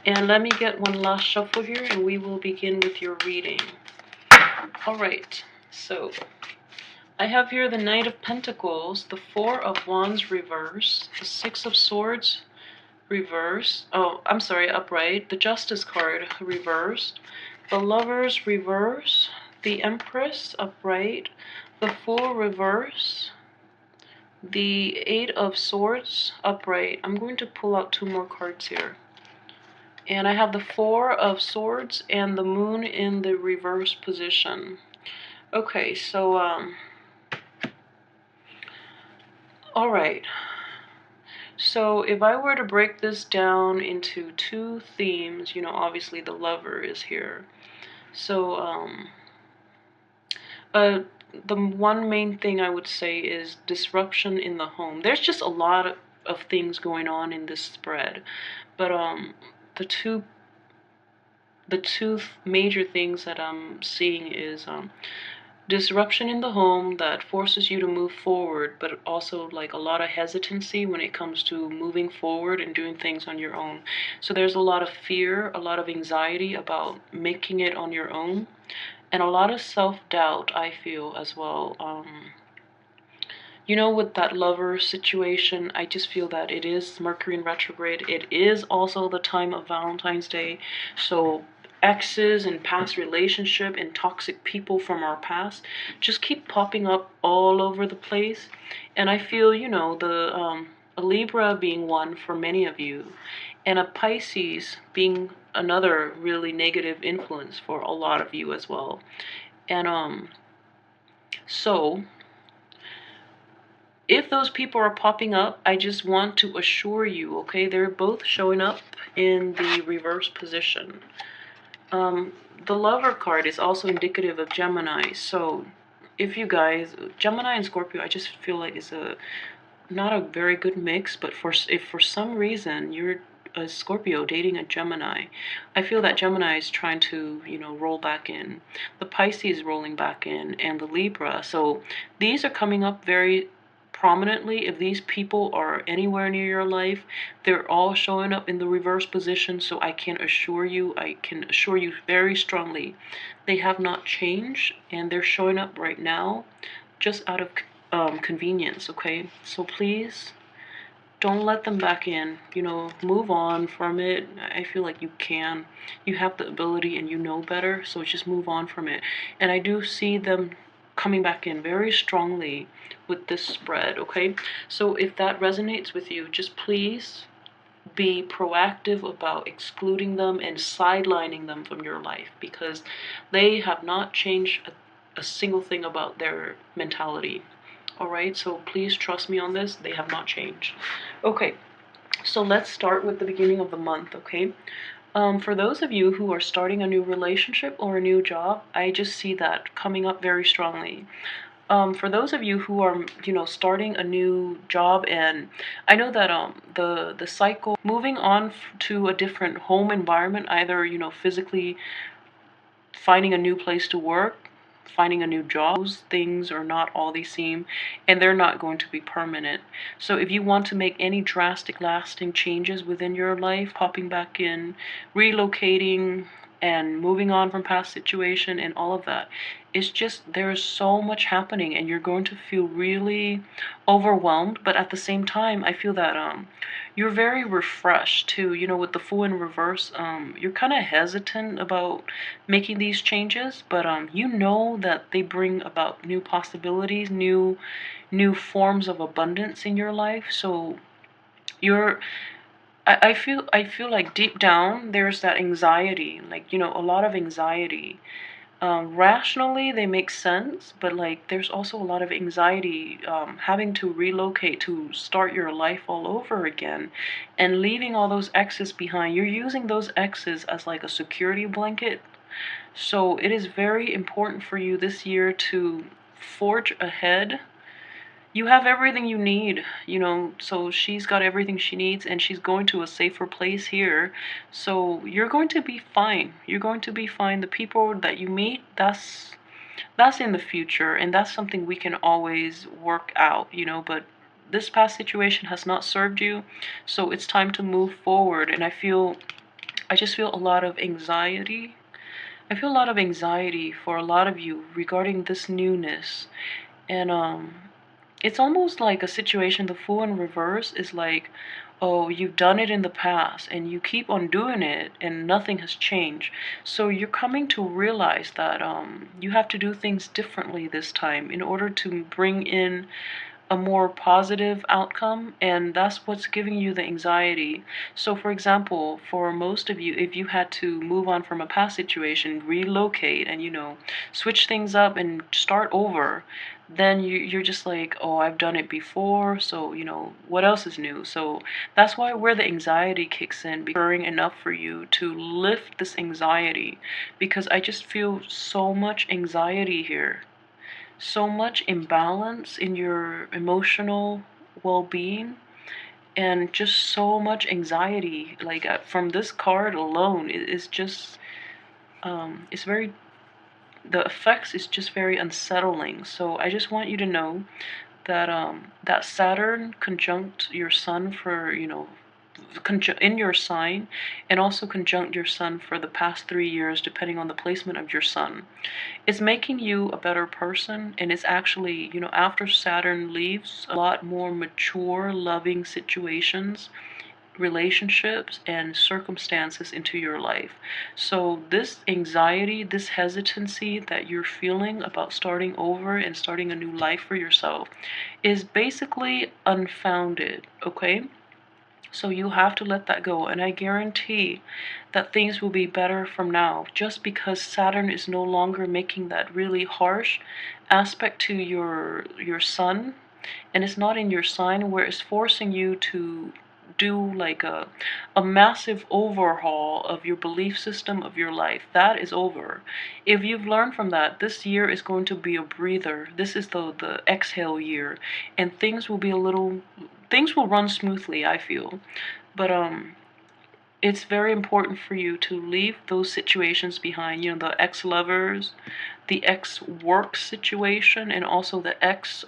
And let me get one last shuffle here and we will begin with your reading. Alright, so I have here the Knight of Pentacles, the Four of Wands reverse, the Six of Swords reverse. Oh, I'm sorry, upright. The Justice card reversed. The Lovers reverse. The Empress upright. The Fool reverse. The Eight of Swords upright. I'm going to pull out two more cards here. And I have the Four of Swords and the Moon in the reverse position. Okay, so, alright. So if I were to break this down into two themes, you know, obviously the Lover is here. So, the one main thing I would say is disruption in the home. There's just a lot of things going on in this spread. But, the two major things that I'm seeing is, disruption in the home that forces you to move forward, but also like a lot of hesitancy when it comes to moving forward and doing things on your own. So there's a lot of fear, a lot of anxiety about making it on your own, and a lot of self-doubt, I feel, as well. You know, with that Lover situation, I just feel that it is Mercury in retrograde. It is also the time of Valentine's Day. So exes and past relationship and toxic people from our past just keep popping up all over the place. And I feel, you know, a Libra being one for many of you, and a Pisces being another really negative influence for a lot of you as well. And so if those people are popping up, I just want to assure you, okay, they're both showing up in the reverse position. The Lover card is also indicative of Gemini. So if you guys, Gemini and Scorpio, I just feel like it's not a very good mix. But if for some reason you're a Scorpio dating a Gemini, I feel that Gemini is trying to, you know, roll back in. The Pisces rolling back in, and the Libra. So these are coming up very prominently. If these people are anywhere near your life, they're all showing up in the reverse position. So I can assure you very strongly, they have not changed, and they're showing up right now just out of convenience. Okay, so please don't let them back in. You know, move on from it. I feel like you have the ability and you know better, so just move on from it. And I do see them coming back in very strongly with this spread. Okay, so if that resonates with you, just please be proactive about excluding them and sidelining them from your life, because they have not changed a single thing about their mentality. Alright, so please trust me on this. They have not changed. Okay, so let's start with the beginning of the month, okay? For those of you who are starting a new relationship or a new job, I just see that coming up very strongly. For those of you who are, you know, starting a new job, and I know that the cycle moving on to a different home environment, either, you know, physically finding a new place to work, finding a new job, those things are not all they seem, and they're not going to be permanent. So if you want to make any drastic lasting changes within your life, popping back in, relocating, and moving on from past situation and all of that, it's just there's so much happening and you're going to feel really overwhelmed. But at the same time, I feel that you're very refreshed too. You know, with the Fool in reverse, you're kind of hesitant about making these changes, but you know that they bring about new possibilities, new forms of abundance in your life. So you're I feel like deep down there's that anxiety, like, you know, a lot of anxiety. Rationally they make sense, but like there's also a lot of anxiety, having to relocate to start your life all over again and leaving all those exes behind. You're using those exes as like a security blanket. So it is very important for you this year to forge ahead. You have everything you need, you know, so she's got everything she needs and she's going to a safer place here. So you're going to be fine. You're going to be fine. The people that you meet, that's in the future, and that's something we can always work out, you know, but this past situation has not served you, so it's time to move forward. And I feel I just feel a lot of anxiety. I feel a lot of anxiety for a lot of you regarding this newness. And it's almost like a situation, the Fool in reverse is like, oh, you've done it in the past and you keep on doing it and nothing has changed. So you're coming to realize that you have to do things differently this time in order to bring in a more positive outcome, and that's what's giving you the anxiety. So for example, for most of you, if you had to move on from a past situation, relocate, and switch things up and start over, then you're just like, oh, I've done it before, so what else is new? So that's where the anxiety kicks in, because enough for you to lift this anxiety, because I just feel so much anxiety here, so much imbalance in your emotional well-being, and just so much anxiety. Like from this card alone, it's just it's very, the effects is just very unsettling. So I just want you to know that that Saturn conjunct your sun for in your sign, and also conjunct your sun for the past 3 years, depending on the placement of your sun, it's making you a better person. And it's actually, after Saturn leaves, a lot more mature, loving situations, relationships, and circumstances into your life. So this anxiety, this hesitancy that you're feeling about starting over and starting a new life for yourself is basically unfounded, okay? So you have to let that go, and I guarantee that things will be better from now, just because Saturn is no longer making that really harsh aspect to your sun, and it's not in your sign, where it's forcing you to do like a massive overhaul of your belief system of your life. That is over. If you've learned from that, this year is going to be a breather. This is the exhale year, and things will run smoothly, I feel. But it's very important for you to leave those situations behind, the ex-lovers, the ex-work situation, and also the ex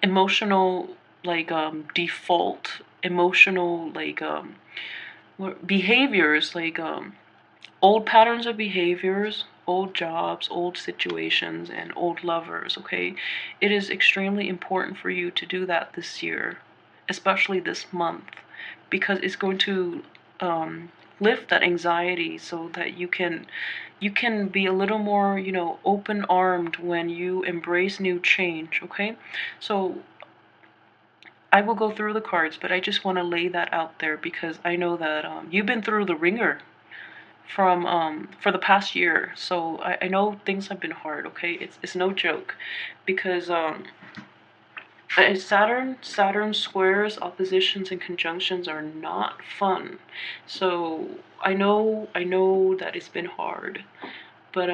emotional, like default emotional, like behaviors, like old patterns of behaviors, old jobs, old situations, and old lovers, okay? It is extremely important for you to do that this year, especially this month, because it's going to lift that anxiety, so that you can be a little more, open-armed when you embrace new change, okay? So I will go through the cards, but I just want to lay that out there, because I know that you've been through the ringer from for the past year. So I know things have been hard, okay? It's no joke, because Saturn squares, oppositions, and conjunctions are not fun. So I know that it's been hard, but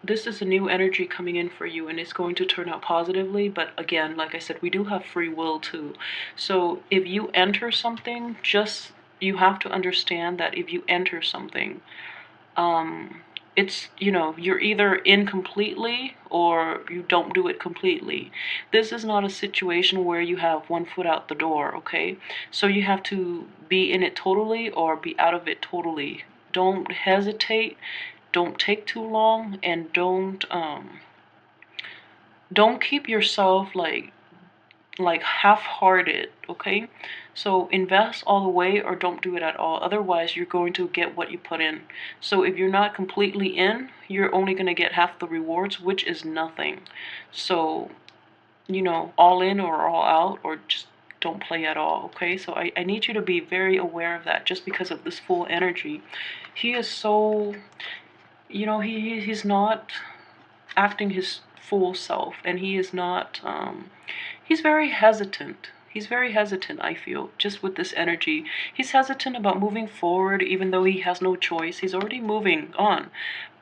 this is a new energy coming in for you, and it's going to turn out positively. But again, like I said, we do have free will too. So if you enter something, just, you have to understand that if you enter something, it's, you're either in completely or you don't do it completely. This is not a situation where you have one foot out the door, okay? So you have to be in it totally or be out of it totally. Don't hesitate, don't take too long, and don't keep yourself like half-hearted, okay? So invest all the way or don't do it at all. Otherwise, you're going to get what you put in. So if you're not completely in, you're only going to get half the rewards, which is nothing. So, all in or all out, or just don't play at all, okay? So I need you to be very aware of that, just because of this full energy. He is so, he's not acting his full self, and he is not he's very hesitant. He's very hesitant, I feel, just with this energy. He's hesitant about moving forward, even though he has no choice. He's already moving on,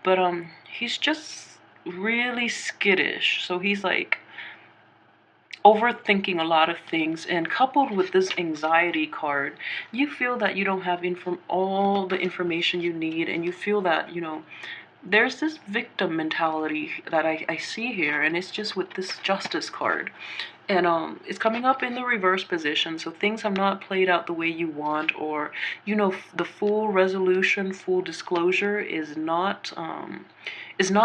but he's just really skittish. So he's like overthinking a lot of things, and coupled with this anxiety card, you feel that you don't have all the information you need, and you feel that there's this victim mentality that I see here, and it's just with this Justice card. And it's coming up in the reverse position, so things have not played out the way you want, or the full resolution, full disclosure is not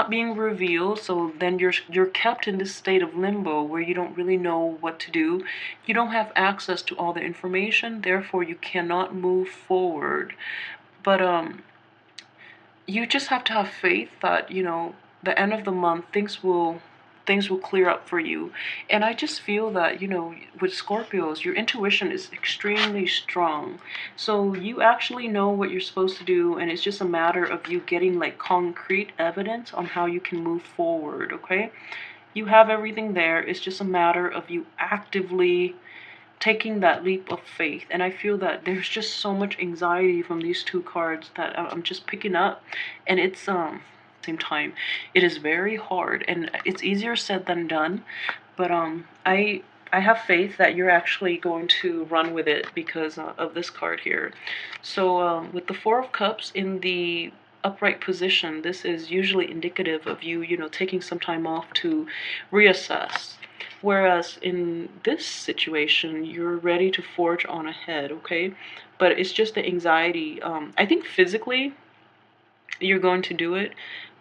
being revealed. So then you're kept in this state of limbo where you don't really know what to do. You don't have access to all the information, therefore you cannot move forward. But you just have to have faith that the end of the month things will clear up for you. And I just feel that with Scorpios, your intuition is extremely strong, so you actually know what you're supposed to do, and it's just a matter of you getting like concrete evidence on how you can move forward. Okay, you have everything there. It's just a matter of you actively taking that leap of faith. And I feel that there's just so much anxiety from these two cards that I'm just picking up, and it's same time it is very hard, and it's easier said than done. But I have faith that you're actually going to run with it because of this card here. So with the Four of Cups in the upright position, this is usually indicative of you taking some time off to reassess. Whereas in this situation, you're ready to forge on ahead, okay? But it's just the anxiety. I think physically, you're going to do it.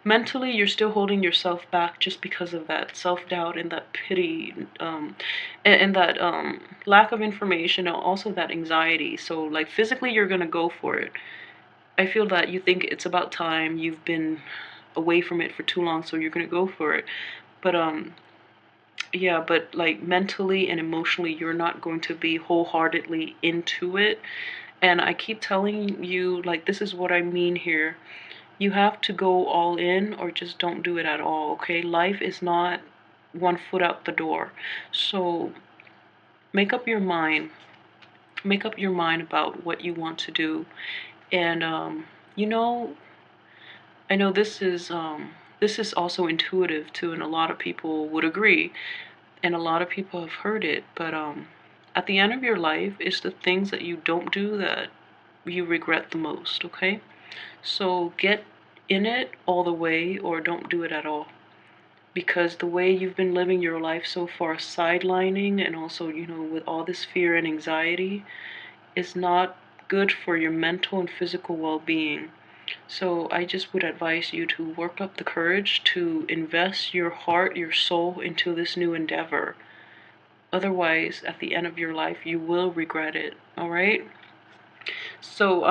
Mentally, you're still holding yourself back just because of that self-doubt and that pity, and that lack of information, and also that anxiety. So, like, physically, you're going to go for it. I feel that you think it's about time. You've been away from it for too long, so you're going to go for it. But yeah, but like mentally and emotionally, you're not going to be wholeheartedly into it. And I keep telling you, like, this is what I mean here. You have to go all in or just don't do it at all, okay? Life is not one foot out the door. So make up your mind. Make up your mind about what you want to do. And you know, I know this is also intuitive too, and a lot of people would agree, and a lot of people have heard it. But at the end of your life, it's the things that you don't do that you regret the most. Okay, so get in it all the way, or don't do it at all. Because the way you've been living your life so far, sidelining, and also with all this fear and anxiety, is not good for your mental and physical well-being. So I just would advise you to work up the courage to invest your heart, your soul into this new endeavor. Otherwise, at the end of your life, you will regret it. All right? So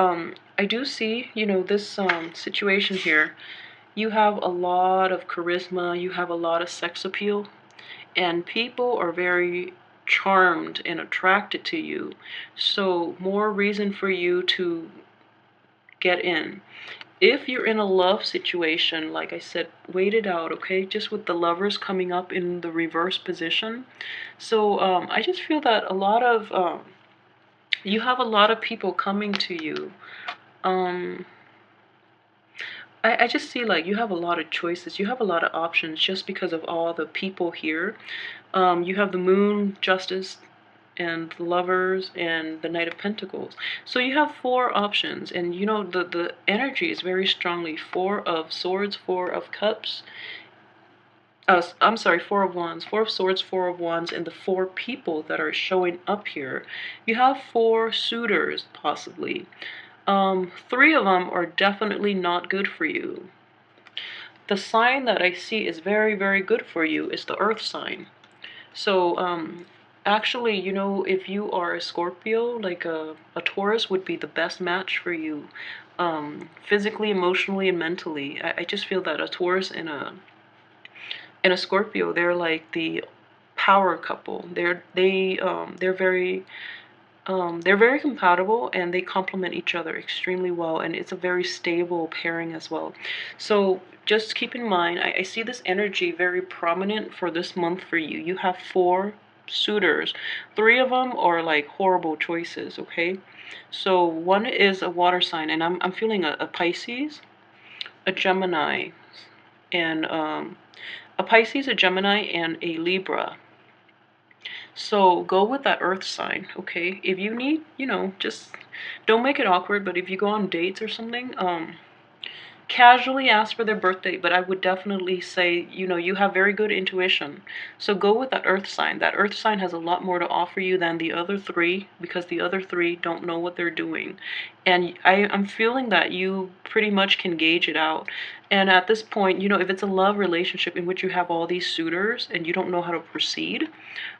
I do see, this situation here. You have a lot of charisma, you have a lot of sex appeal, and people are very charmed and attracted to you. So more reason for you to get in. If you're in a love situation, like I said, wait it out, okay? Just with the Lovers coming up in the reverse position. So I just feel that a lot of you have a lot of people coming to you. Um, I just see like you have a lot of choices. You have a lot of options just because of all the people here. You have the Moon, Justice, and the Lovers, and the Knight of Pentacles. So you have four options, and the energy is very strongly Four of Swords, Four of Cups. I'm sorry, Four of Wands, Four of Swords, Four of Wands, and the four people that are showing up here. You have four suitors, possibly. Three of them are definitely not good for you. The sign that I see is very, very good for you is the Earth sign. So, actually, if you are a Scorpio, like a Taurus would be the best match for you, physically, emotionally, and mentally. I just feel that a Taurus and a Scorpio, they're like the power couple. They're very compatible, and they complement each other extremely well, and it's a very stable pairing as well. So just keep in mind, I see this energy very prominent for this month for you. You have four suitors. Three of them are like horrible choices, okay? So one is a water sign, and I'm feeling a Pisces, a Gemini, and a Pisces, a Gemini, and a Libra. So go with that Earth sign, okay? If you need, just don't make it awkward, but if you go on dates or something, casually ask for their birthday, but I would definitely say, you know, you have very good intuition. So go with that earth sign. That earth sign has a lot more to offer you than the other three, because the other three don't know what they're doing. And I'm feeling that you pretty much can gauge it out. And at this point, you know, if it's a love relationship in which you have all these suitors and you don't know how to proceed,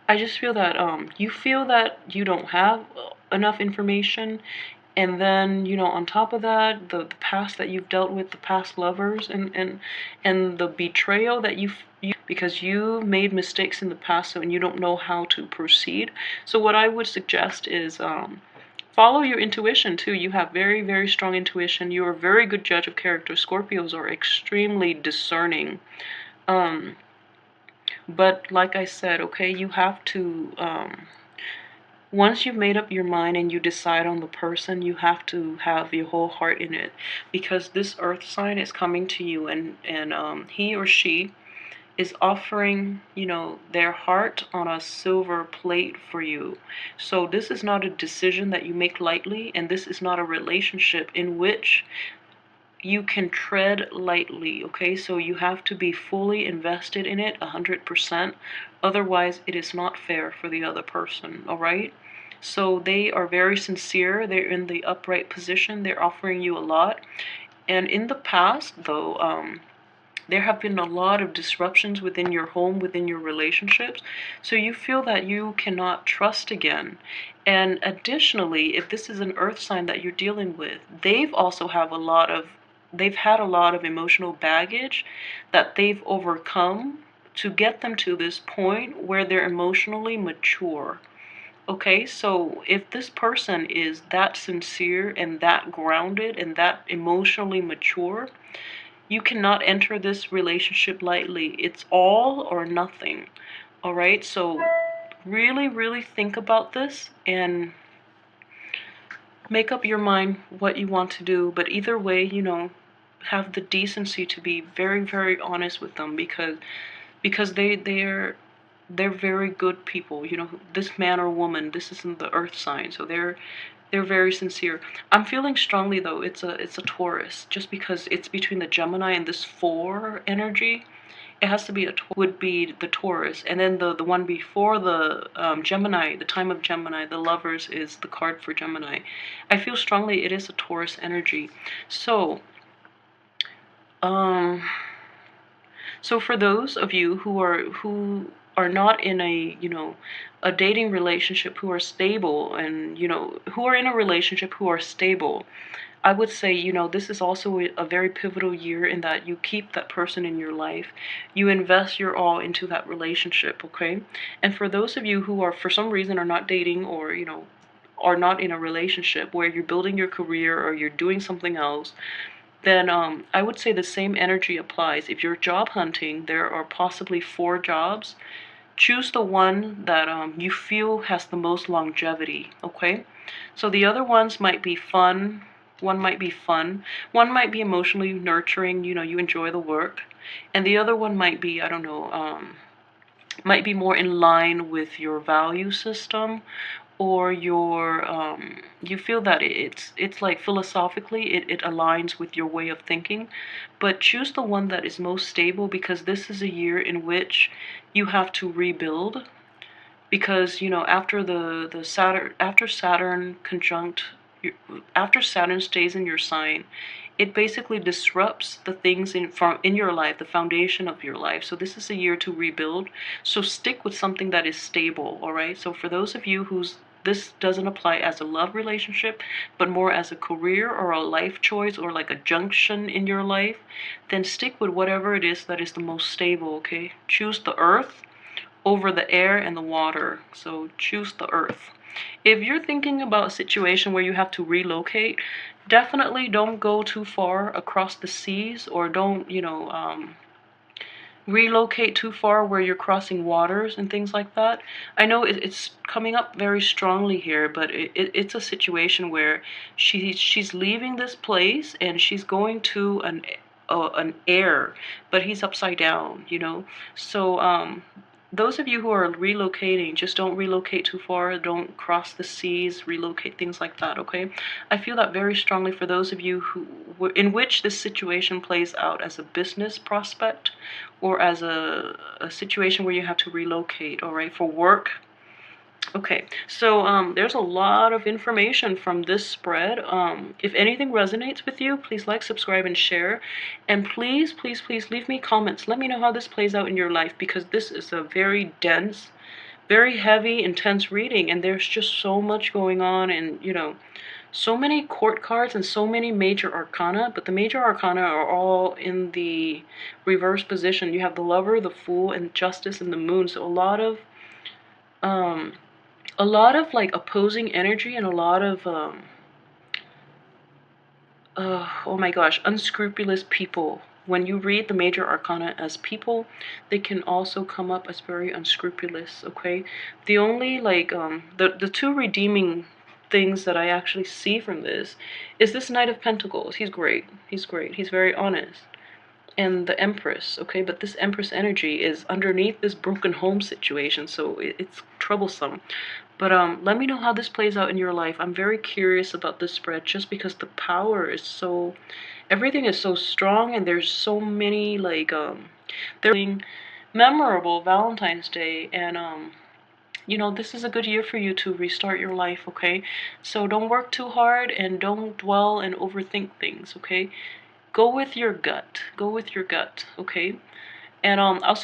I just feel that you don't have enough information, and then, you know, on top of that, the past that you've dealt with, the past lovers, and the betrayal that you, because you made mistakes in the past, so, and you don't know how to proceed. So what I would suggest is follow your intuition too. You have very, very strong intuition. You're a very good judge of character. Scorpios are extremely discerning. Um, but like I said, okay, you have to once you've made up your mind and you decide on the person, you have to have your whole heart in it, because this earth sign is coming to you, and he or she is offering, you know, their heart on a silver plate for you. So this is not a decision that you make lightly, and this is not a relationship in which you can tread lightly, okay? So you have to be fully invested in it 100%. Otherwise, it is not fair for the other person, all right? So they are very sincere. They're in the upright position. They're offering you a lot. And in the past, though, there have been a lot of disruptions within your home, within your relationships. So you feel that you cannot trust again. And additionally, if this is an earth sign that you're dealing with, they've had a lot of emotional baggage that they've overcome to get them to this point where they're emotionally mature. Okay, so if this person is that sincere and that grounded and that emotionally mature, you cannot enter this relationship lightly. It's all or nothing. All right, so really, really think about this and make up your mind what you want to do. But either way, you know, have the decency to be very, very honest with them, because they're very good people. You know, this man or woman, this isn't the earth sign, so they're very sincere. I'm feeling strongly though it's a Taurus, just because it's between the Gemini and this 4 energy. It has to be would be the Taurus, and then the one before the Gemini, the time of Gemini, the Lovers, is the card for Gemini. I feel strongly it is a Taurus energy. So um so for those of you who are not in a, you know, a dating relationship, who are stable, and, you know, who are in a relationship who are stable, I would say, you know, this is also a very pivotal year in that you keep that person in your life. You invest your all into that relationship, okay? And for those of you who are, for some reason, are not dating, or, you know, are not in a relationship where you're building your career or you're doing something else, then I would say the same energy applies. If you're job hunting, there are possibly 4 jobs. Choose the one that you feel has the most longevity, okay? So the other ones might be fun. One might be fun. One might be emotionally nurturing, you know, you enjoy the work. And the other one might be, I don't know, might be more in line with your value system, or your you feel that it's like philosophically it aligns with your way of thinking. But choose the one that is most stable, because this is a year in which you have to rebuild. Because, you know, after the Saturn, after Saturn stays in your sign, it basically disrupts the things in your life, the foundation of your life. So this is a year to rebuild. So stick with something that is stable, all right? So for those of you whose this doesn't apply as a love relationship, but more as a career or a life choice, or like a junction in your life, then stick with whatever it is that is the most stable, okay? Choose the earth over the air and the water. So choose the earth. If you're thinking about a situation where you have to relocate, definitely don't go too far across the seas, or don't, you know, relocate too far where you're crossing waters and things like that. I know it's coming up very strongly here, but it's a situation where she's leaving this place and she's going to an air, but he's upside down, you know. So those of you who are relocating, just don't relocate too far. Don't cross the seas, relocate, things like that, okay? I feel that very strongly for those of you who, in which this situation plays out as a business prospect or as a situation where you have to relocate, all right, for work. Okay, so there's a lot of information from this spread. If anything resonates with you, please like, subscribe, and share. And please, please, please leave me comments. Let me know how this plays out in your life, because this is a very dense, very heavy, intense reading, and there's just so much going on, and you know, so many court cards and so many major arcana, but the major arcana are all in the reverse position. You have the Lover, the Fool, and Justice, and the Moon. So um a lot of like opposing energy, and a lot of oh my gosh, unscrupulous people. When you read the major arcana as people, they can also come up as very unscrupulous, okay? The only like the two redeeming things that I actually see from this is this Knight of Pentacles. He's great. He's great. He's very honest. And the Empress, okay? But this Empress energy is underneath this broken home situation, so it's troublesome. But let me know how this plays out in your life. I'm very curious about this spread, just because the power is so, everything is so strong, and there's so many like they're memorable Valentine's Day, and you know, this is a good year for you to restart your life, okay? So don't work too hard, and don't dwell and overthink things, okay? Go with your gut. Go with your gut, okay? And I'll